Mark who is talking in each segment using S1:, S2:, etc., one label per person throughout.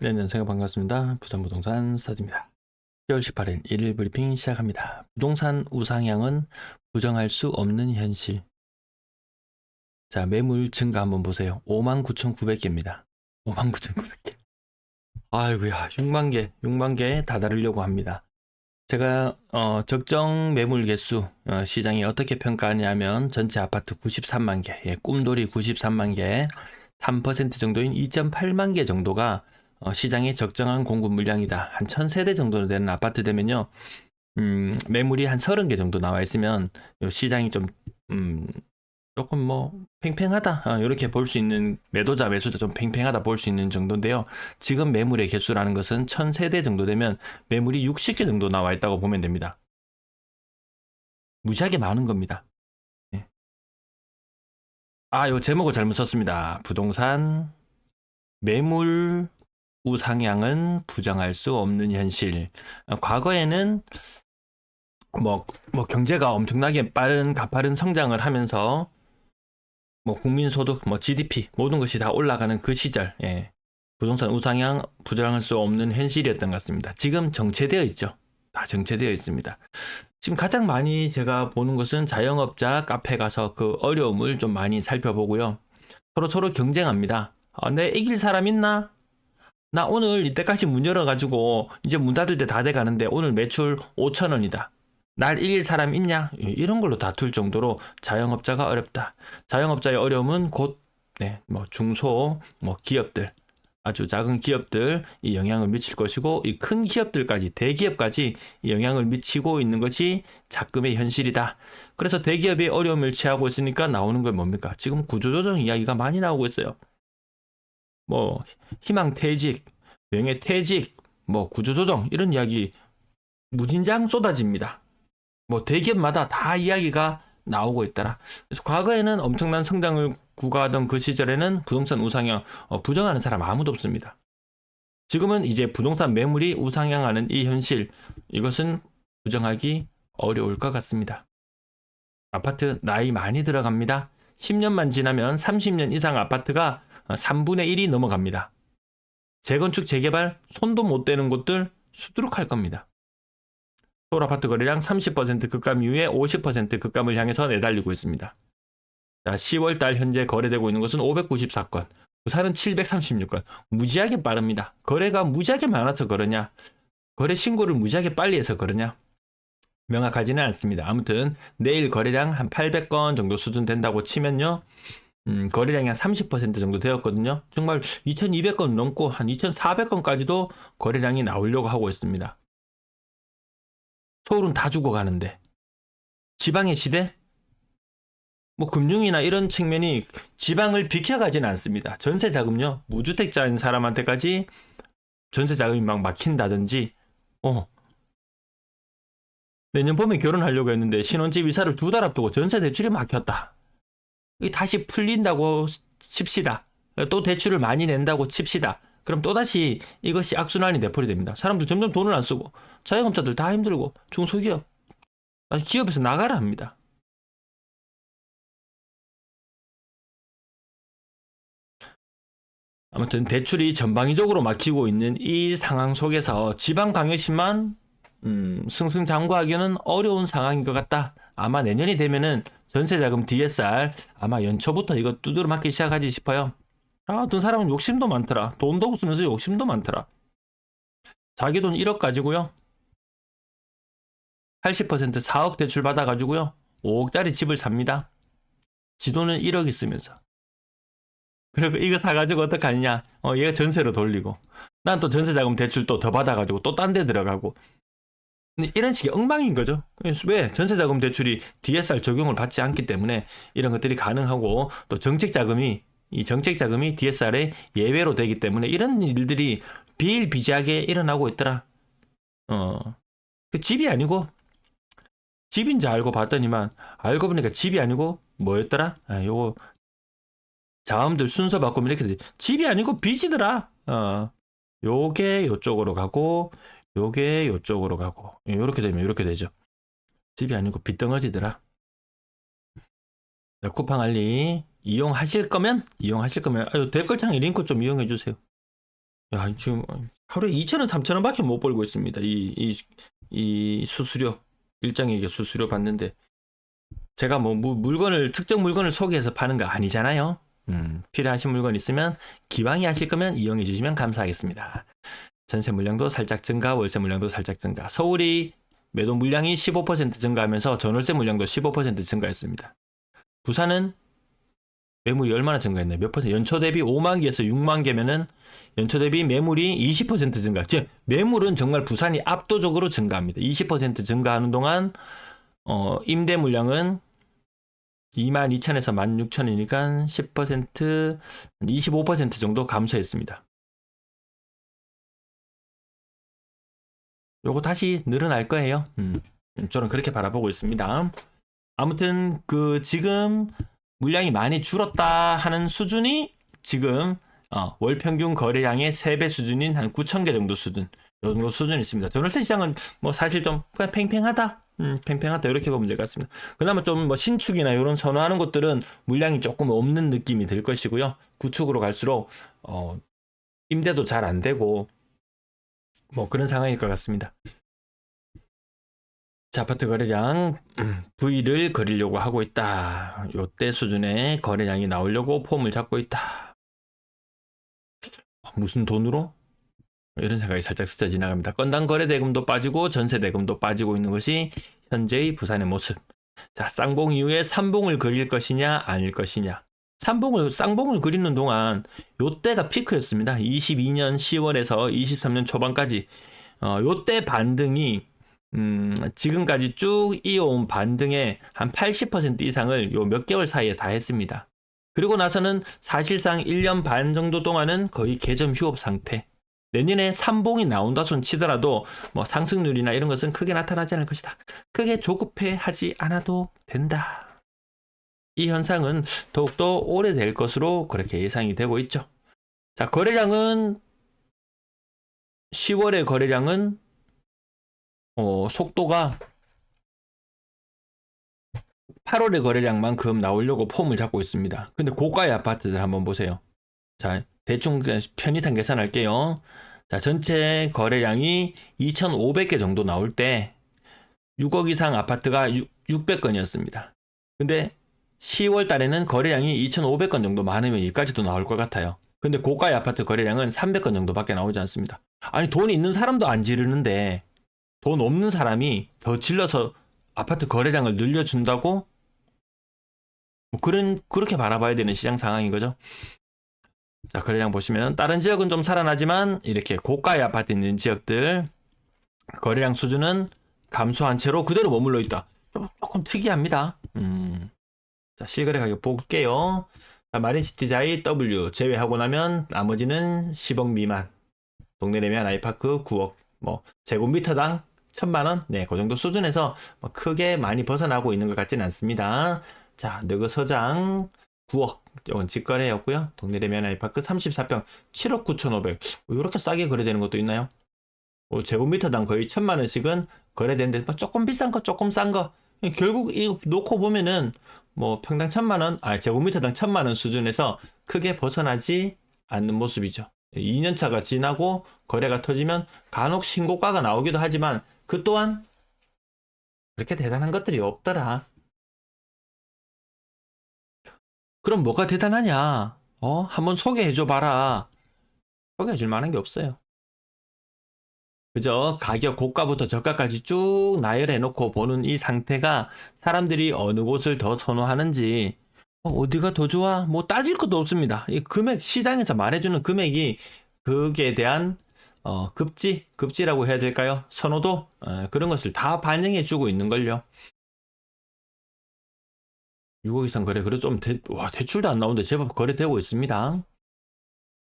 S1: 네, 안녕하세요. 반갑습니다. 부산부동산 스타드입니다. 10월 18일 일일 브리핑 시작합니다. 부동산 우상향은 부정할 수 없는 현실. 자, 매물 증가 한번 보세요. 59,900개입니다. 59,900개. 아이고야, 6만 개 다다르려고 합니다. 제가 적정 매물 개수 시장이 어떻게 평가하냐면 전체 아파트 93만 개, 꿈돌이 93만 개, 3% 정도인 2.8만 개 정도가 시장의 적정한 공급 물량이다. 한 1000세대 정도 되는 아파트 되면요. 매물이 한 30개 정도 나와 있으면 시장이 좀 조금 뭐 팽팽하다. 이렇게 볼 수 있는 매도자 매수자 좀 팽팽하다 볼 수 있는 정도인데요. 지금 매물의 개수라는 것은 1000세대 정도 되면 매물이 60개 정도 나와 있다고 보면 됩니다. 무지하게 많은 겁니다. 예. 요 제목을 잘못 썼습니다. 부동산 매물 우상향은 부정할 수 없는 현실. 과거에는 뭐 경제가 엄청나게 가파른 성장을 하면서 뭐 국민소득, 뭐 GDP 모든 것이 다 올라가는 그 시절, 부동산 우상향 부정할 수 없는 현실이었던 것 같습니다. 지금 정체되어 있죠. 다 정체되어 있습니다. 지금 가장 많이 제가 보는 것은 자영업자 카페 가서 그 어려움을 좀 많이 살펴보고요. 서로 경쟁합니다. 내 이길 사람 있나? 나 오늘 이때까지 문 열어가지고 이제 문 닫을 때 다 돼가는데 오늘 매출 5,000원이다. 날 이길 사람 있냐? 이런 걸로 다툴 정도로 자영업자가 어렵다. 자영업자의 어려움은 곧 중소 기업들, 아주 작은 기업들 이 영향을 미칠 것이고 이 큰 기업들까지 대기업까지 이 영향을 미치고 있는 것이 작금의 현실이다. 그래서 대기업이 어려움을 취하고 있으니까 나오는 건 뭡니까? 지금 구조조정 이야기가 많이 나오고 있어요. 뭐 희망퇴직, 명예퇴직, 뭐 구조조정 이런 이야기 무진장 쏟아집니다. 뭐 대기업마다 다 이야기가 나오고 있더라. 그래서 과거에는 엄청난 성장을 구가하던 그 시절에는 부동산 우상향 부정하는 사람 아무도 없습니다. 지금은 이제 부동산 매물이 우상향하는 이 현실, 이것은 부정하기 어려울 것 같습니다. 아파트 나이 많이 들어갑니다. 10년만 지나면 30년 이상 아파트가 3분의 1이 넘어갑니다. 재건축 재개발 손도 못 대는 곳들 수두룩할 겁니다. 서울 아파트 거래량 30% 급감 이후에 50% 급감을 향해서 내달리고 있습니다. 자, 10월달 현재 거래되고 있는 것은 594건, 부산은 736건. 무지하게 빠릅니다. 거래가 무지하게 많아서 그러냐? 거래 신고를 무지하게 빨리 해서 그러냐? 명확하지는 않습니다. 아무튼 내일 거래량 한 800건 정도 수준 된다고 치면요. 거래량이 한 30% 정도 되었거든요. 정말 2200건 넘고 한 2400건까지도 거래량이 나오려고 하고 있습니다. 서울은 다 죽어가는데 지방의 시대? 뭐 금융이나 이런 측면이 지방을 비켜가지는 않습니다. 전세자금요. 무주택자인 사람한테까지 전세자금이 막 막힌다든지 내년 봄에 결혼하려고 했는데 신혼집 이사를 2달 앞두고 전세 대출이 막혔다. 다시 풀린다고 칩시다. 또 대출을 많이 낸다고 칩시다. 그럼 또다시 이것이 악순환이 되풀이 됩니다. 사람들 점점 돈을 안 쓰고 자영업자들 다 힘들고 중소기업 기업에서 나가라 합니다. 아무튼 대출이 전방위적으로 막히고 있는 이 상황 속에서 지방광역시만 승승장구하기는 어려운 상황인 것 같다. 아마 내년이 되면은 전세자금 DSR 아마 연초부터 이거 두드려 맞기 시작하지 싶어요. 어떤 사람은 욕심도 많더라. 돈도 없으면서 욕심도 많더라. 자기 돈 1억 가지고요. 80% 4억 대출 받아가지고요. 5억짜리 집을 삽니다. 지 돈은 1억 있으면서. 그리고 이거 사가지고 어떡하냐. 얘가 전세로 돌리고. 난 또 전세자금 대출 또 더 받아가지고 또 딴 데 들어가고. 근데 이런 식의 엉망인 거죠. 왜? 전세자금 대출이 DSR 적용을 받지 않기 때문에 이런 것들이 가능하고 또 정책자금이 DSR의 예외로 되기 때문에 이런 일들이 비일비재하게 일어나고 있더라. 그 집이 아니고 집인 줄 알고 봤더니만 알고 보니까 집이 아니고 뭐였더라? 요거 자음들 순서 바꾸면 이렇게 되지. 집이 아니고 빚이더라. 요게 요쪽으로 가고 요게 요쪽으로 가고 요렇게 되면 요렇게 되죠. 집이 아니고 빚덩어리더라. 쿠팡 알리 이용하실 거면 댓글창에 링크 좀 이용해 주세요. 야, 지금 하루에 2,000원, 3,000원밖에 못 벌고 있습니다. 이 수수료, 일정에게 수수료 받는데. 제가 뭐 물건을, 특정 물건을 소개해서 파는 거 아니잖아요. 필요하신 물건 있으면 기왕에 하실 거면 이용해 주시면 감사하겠습니다. 전세 물량도 살짝 증가, 월세 물량도 살짝 증가. 서울이 매도 물량이 15% 증가하면서 전월세 물량도 15% 증가했습니다. 부산은 매물이 얼마나 증가했나요? 몇 퍼센트? 연초 대비 5만 개에서 6만 개면은 연초 대비 매물이 20% 증가. 즉 매물은 정말 부산이 압도적으로 증가합니다. 20% 증가하는 동안 임대 물량은 22,000에서 16,000이니까 10%, 25% 정도 감소했습니다. 요거 다시 늘어날 거예요. 저는 그렇게 바라보고 있습니다. 아무튼 지금 물량이 많이 줄었다 하는 수준이 지금 월 평균 거래량의 3배 수준인 한 9,000개 정도 수준. 요 정도 수준이 있습니다. 전월세 시장은 뭐 사실 좀 그냥 팽팽하다. 팽팽하다 이렇게 보면 될 것 같습니다. 그나마 좀 뭐 신축이나 이런 선호하는 곳들은 물량이 조금 없는 느낌이 들 것이고요. 구축으로 갈수록 임대도 잘 안 되고 뭐 그런 상황일 것 같습니다. 자, 아파트 거래량 V를 그리려고 하고 있다. 요때 수준의 거래량이 나오려고 폼을 잡고 있다. 무슨 돈으로? 이런 생각이 살짝 스쳐 지나갑니다. 건당 거래 대금도 빠지고 전세 대금도 빠지고 있는 것이 현재의 부산의 모습. 자, 쌍봉 이후에 삼봉을 그릴 것이냐 아닐 것이냐. 쌍봉을 그리는 동안 요때가 피크였습니다. 22년 10월에서 23년 초반까지 요때 반등이 지금까지 쭉 이어온 반등의 한 80% 이상을 요 몇 개월 사이에 다 했습니다. 그리고 나서는 사실상 1년 반 정도 동안은 거의 개점 휴업 상태. 내년에 삼봉이 나온다 손 치더라도 뭐 상승률이나 이런 것은 크게 나타나지 않을 것이다. 크게 조급해 하지 않아도 된다. 이 현상은 더욱더 오래될 것으로 그렇게 예상이 되고 있죠. 자, 거래량은 10월의 거래량은 속도가 8월의 거래량만큼 나오려고 폼을 잡고 있습니다. 근데 고가의 아파트들 한번 보세요. 자, 대충 편의상 계산할게요. 자, 전체 거래량이 2,500개 정도 나올 때 6억 이상 아파트가 600건이었습니다. 근데 10월 달에는 거래량이 2,500건 정도 많으면 여기까지도 나올 것 같아요. 근데 고가의 아파트 거래량은 300건 정도밖에 나오지 않습니다. 아니, 돈이 있는 사람도 안 지르는데 돈 없는 사람이 더 질러서 아파트 거래량을 늘려준다고? 뭐 그렇게 바라봐야 되는 시장 상황인 거죠. 자, 거래량 보시면 다른 지역은 좀 살아나지만 이렇게 고가의 아파트 있는 지역들 거래량 수준은 감소한 채로 그대로 머물러 있다. 조금 특이합니다. 자, 실거래 가격 볼게요. 자, 마린시티자이 W 제외하고 나면 나머지는 10억 미만. 동네 레미안 아이파크 9억. 뭐 제곱미터당 1,000만원? 네, 그 정도 수준에서 뭐 크게 많이 벗어나고 있는 것 같지는 않습니다. 자, 너그 서장 9억. 이건 직거래였고요. 동네 레미안 아이파크 34평 7억 9,500. 이렇게 싸게 거래되는 것도 있나요? 제곱미터당 거의 1,000만원씩은 거래되는데 조금 비싼 거, 조금 싼 거. 결국 이거 놓고 보면은 뭐 평당 1,000만원, 제곱미터당 1,000만원 수준에서 크게 벗어나지 않는 모습이죠. 2년차가 지나고 거래가 터지면 간혹 신고가가 나오기도 하지만 그 또한 그렇게 대단한 것들이 없더라. 그럼 뭐가 대단하냐? 한번 소개해줘 봐라. 소개해줄 만한 게 없어요. 그저 가격 고가부터 저가까지 쭉 나열해놓고 보는 이 상태가 사람들이 어느 곳을 더 선호하는지 어디가 더 좋아? 뭐 따질 것도 없습니다. 이 금액 시장에서 말해주는 금액이 거기에 대한 급지라고 해야 될까요? 선호도 그런 것을 다 반영해주고 있는걸요. 6억 이상 거래 그래 좀 대출도 안 나오는데 제법 거래되고 있습니다.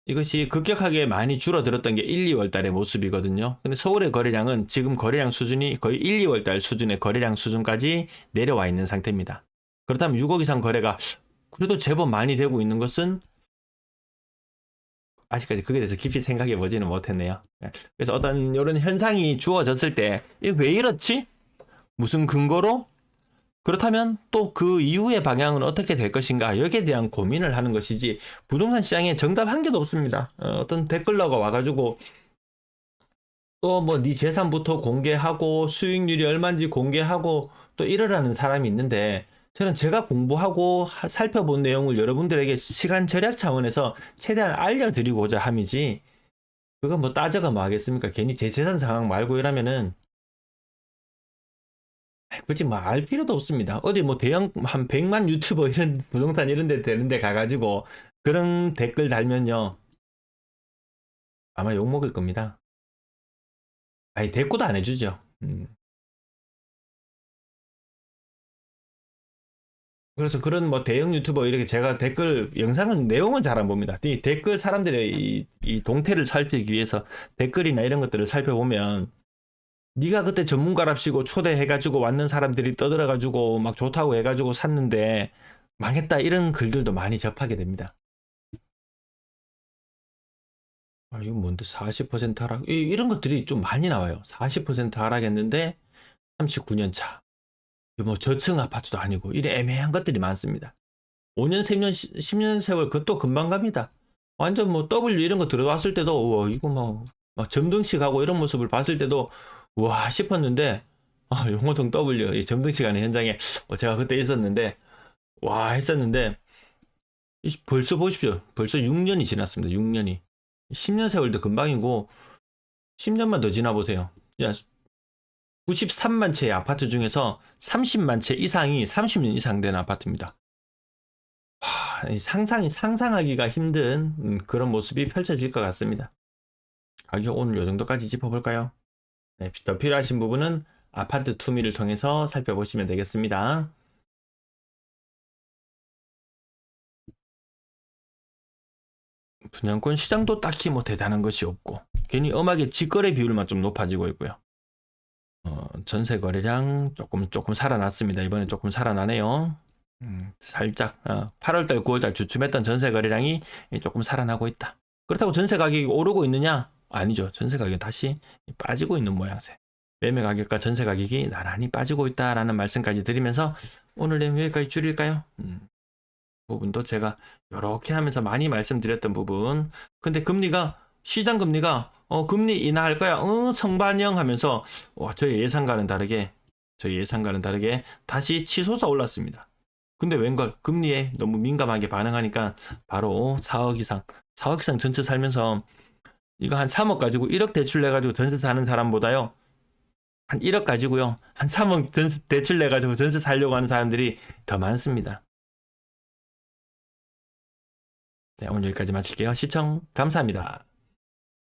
S1: 이것이 급격하게 많이 줄어들었던 게 1, 2월 달의 모습이거든요. 근데 서울의 거래량은 지금 거래량 수준이 거의 1, 2월 달 수준의 거래량 수준까지 내려와 있는 상태입니다. 그렇다면 6억 이상 거래가 그래도 제법 많이 되고 있는 것은 아직까지 그게 대해서 깊이 생각해 보지는 못했네요. 그래서 어떤 이런 현상이 주어졌을 때 이게 왜 이렇지? 무슨 근거로? 그렇다면 또 그 이후의 방향은 어떻게 될 것인가? 여기에 대한 고민을 하는 것이지 부동산 시장에 정답 한 개도 없습니다. 어떤 댓글러가 와가지고 또 뭐 네 재산부터 공개하고 수익률이 얼마인지 공개하고 또 이러라는 사람이 있는데 저는 제가 공부하고 살펴본 내용을 여러분들에게 시간 절약 차원에서 최대한 알려드리고자 함이지 그거 뭐 따져가 뭐 하겠습니까? 괜히 제 재산 상황 말고 이러면은 굳이 뭐 알 필요도 없습니다. 어디 뭐 대형 한 100만 유튜버 이런 부동산 이런 데 되는데 가가지고 그런 댓글 달면요. 아마 욕먹을 겁니다. 아니, 대꾸도 안 해주죠. 그래서 그런 뭐 대형 유튜버 이렇게 제가 댓글 영상은 내용은 잘 안 봅니다. 이 댓글 사람들의 이 동태를 살피기 위해서 댓글이나 이런 것들을 살펴보면 네가 그때 전문가랍시고 초대해가지고 왔는 사람들이 떠들어가지고 막 좋다고 해가지고 샀는데 망했다 이런 글들도 많이 접하게 됩니다. 아, 이거 뭔데 40% 하락? 이런 것들이 좀 많이 나와요. 40% 하락했는데 39년 차. 뭐 저층 아파트도 아니고 이런 애매한 것들이 많습니다. 5년, 10년, 10년 세월 그것도 금방 갑니다. 완전 뭐 W 이런 거 들어갔을 때도 우와 이거 막 점등식 하고 이런 모습을 봤을 때도 와 싶었는데 아, 용호동 W 이 점등식 하는 현장에 제가 그때 있었는데 와 했었는데 벌써 보십시오. 벌써 6년이 지났습니다. 6년이. 10년 세월도 금방이고 10년만 더 지나보세요. 93만 채의 아파트 중에서 30만 채 이상이 30년 이상 된 아파트입니다. 상상하기가 힘든 그런 모습이 펼쳐질 것 같습니다. 가격 오늘 요 정도까지 짚어볼까요? 네, 더 필요하신 부분은 아파트 투미를 통해서 살펴보시면 되겠습니다. 분양권 시장도 딱히 뭐 대단한 것이 없고 괜히 엄하게 직거래 비율만 좀 높아지고 있고요. 전세 거래량 조금 살아났습니다. 이번에 조금 살아나네요. 살짝 8월달 9월달 주춤했던 전세 거래량이 조금 살아나고 있다. 그렇다고 전세 가격이 오르고 있느냐? 아니죠. 전세 가격이 다시 빠지고 있는 모양새. 매매 가격과 전세 가격이 나란히 빠지고 있다라는 말씀까지 드리면서 오늘 내용 여기까지 줄일까요? 부분도 제가 이렇게 하면서 많이 말씀드렸던 부분. 근데 시장 금리가 금리 인하할 거야. 성반영 하면서 저희 예상과는 다르게 다시 치솟아 올랐습니다. 근데 웬걸 금리에 너무 민감하게 반응하니까 바로 4억 이상 전체 살면서 이거 한 3억 가지고 1억 대출 내가지고 전세 사는 사람보다요 한 1억 가지고요 한 3억 대출 내가지고 전세 살려고 하는 사람들이 더 많습니다. 네, 오늘 여기까지 마칠게요. 시청 감사합니다.